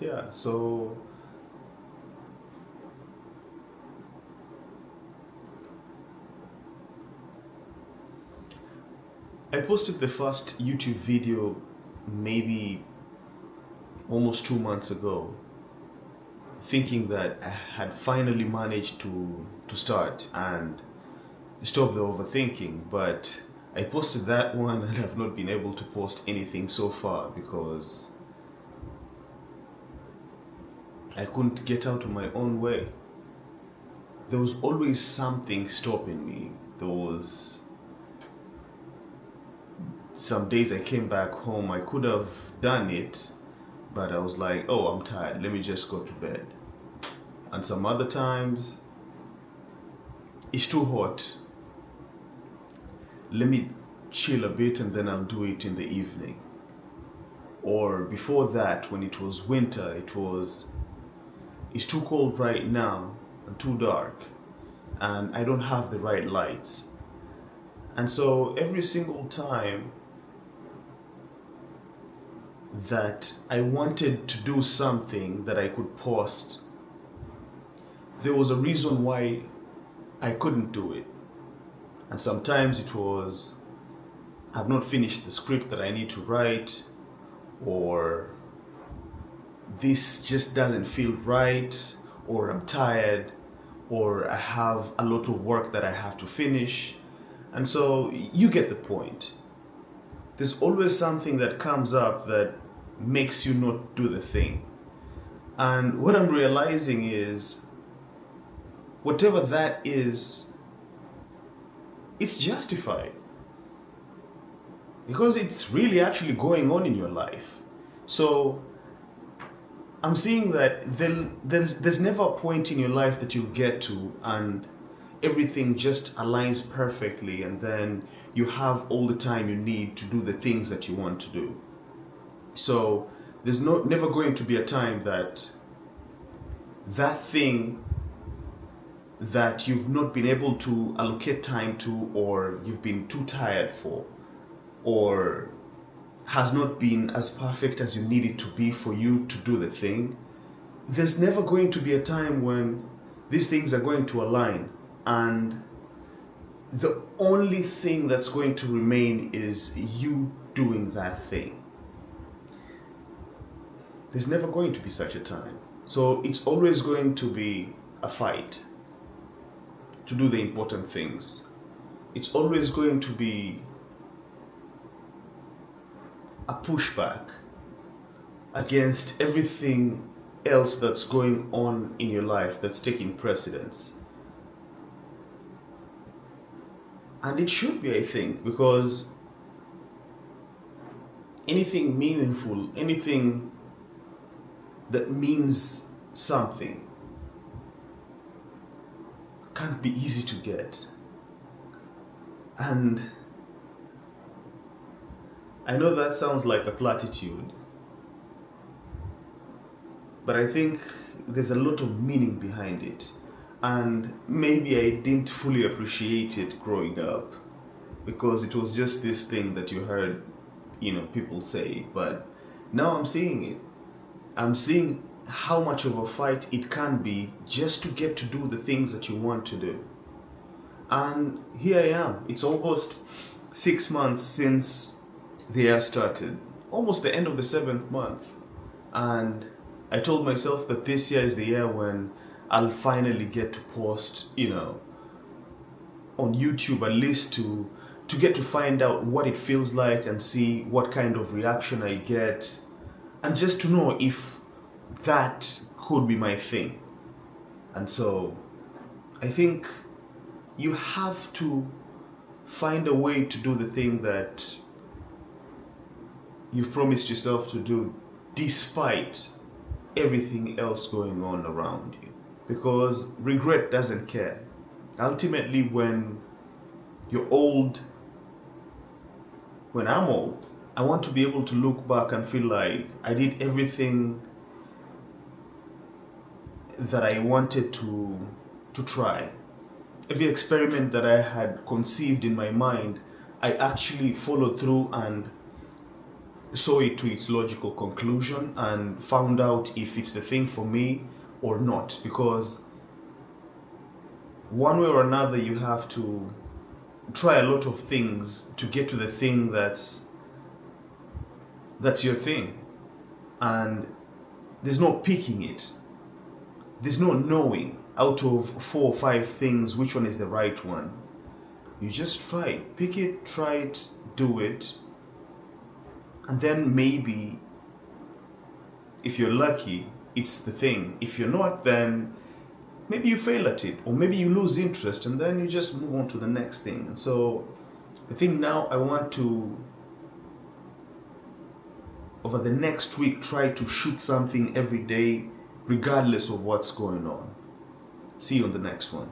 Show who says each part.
Speaker 1: Yeah, so I posted the first YouTube video maybe almost 2 months ago, thinking that I had finally managed to start and stop the overthinking. But I posted that one and have not been able to post anything so far because I couldn't get out of my own way. There was always something stopping me. There was some days I came back home, I could have done it, but I was like, oh, I'm tired, let me just go to bed. And some other times, it's too hot, let me chill a bit and then I'll do it in the evening. Or before that, when it was winter, it's too cold right now and too dark, and I don't have the right lights. And so every single time that I wanted to do something that I could post, there was a reason why I couldn't do it. And sometimes it was, I've not finished the script that I need to write, or this just doesn't feel right, or I'm tired, or I have a lot of work that I have to finish. And so you get the point. There's always something that comes up that makes you not do the thing. And what I'm realizing is, whatever that is, it's justified. Because it's really actually going on in your life. So I'm seeing that there's never a point in your life that you get to and everything just aligns perfectly, and then you have all the time you need to do the things that you want to do. So there's never going to be a time that that thing that you've not been able to allocate time to, or you've been too tired for, or has not been as perfect as you need it to be for you to do the thing. There's never going to be a time when these things are going to align, and the only thing that's going to remain is you doing that thing. There's never going to be such a time. So it's always going to be a fight to do the important things. It's always going to be a pushback against everything else that's going on in your life that's taking precedence. And it should be, I think, because anything meaningful, anything that means something, can't be easy to get. And I know that sounds like a platitude, but I think there's a lot of meaning behind it. And maybe I didn't fully appreciate it growing up because it was just this thing that you heard, people say. But now I'm seeing it. I'm seeing how much of a fight it can be just to get to do the things that you want to do. And here I am. It's almost 6 months since the year started, almost the end of the 7th month. And I told myself that this year is the year when I'll finally get to post, on YouTube, at least to get to find out what it feels like and see what kind of reaction I get, and just to know if that could be my thing. And so I think you have to find a way to do the thing that you've promised yourself to do despite everything else going on around you. Because regret doesn't care. Ultimately, when you're old, when I'm old, I want to be able to look back and feel like I did everything that I wanted to try. Every experiment that I had conceived in my mind, I actually followed through and saw it to its logical conclusion and found out if it's the thing for me or not. Because one way or another, you have to try a lot of things to get to the thing that's your thing. And there's no picking it. There's no knowing out of 4 or 5 things which one is the right one. You just try it. Pick it, try it, do it. And then maybe, if you're lucky, it's the thing. If you're not, then maybe you fail at it. Or maybe you lose interest and then you just move on to the next thing. And so I think now I want to, over the next week, try to shoot something every day, regardless of what's going on. See you on the next one.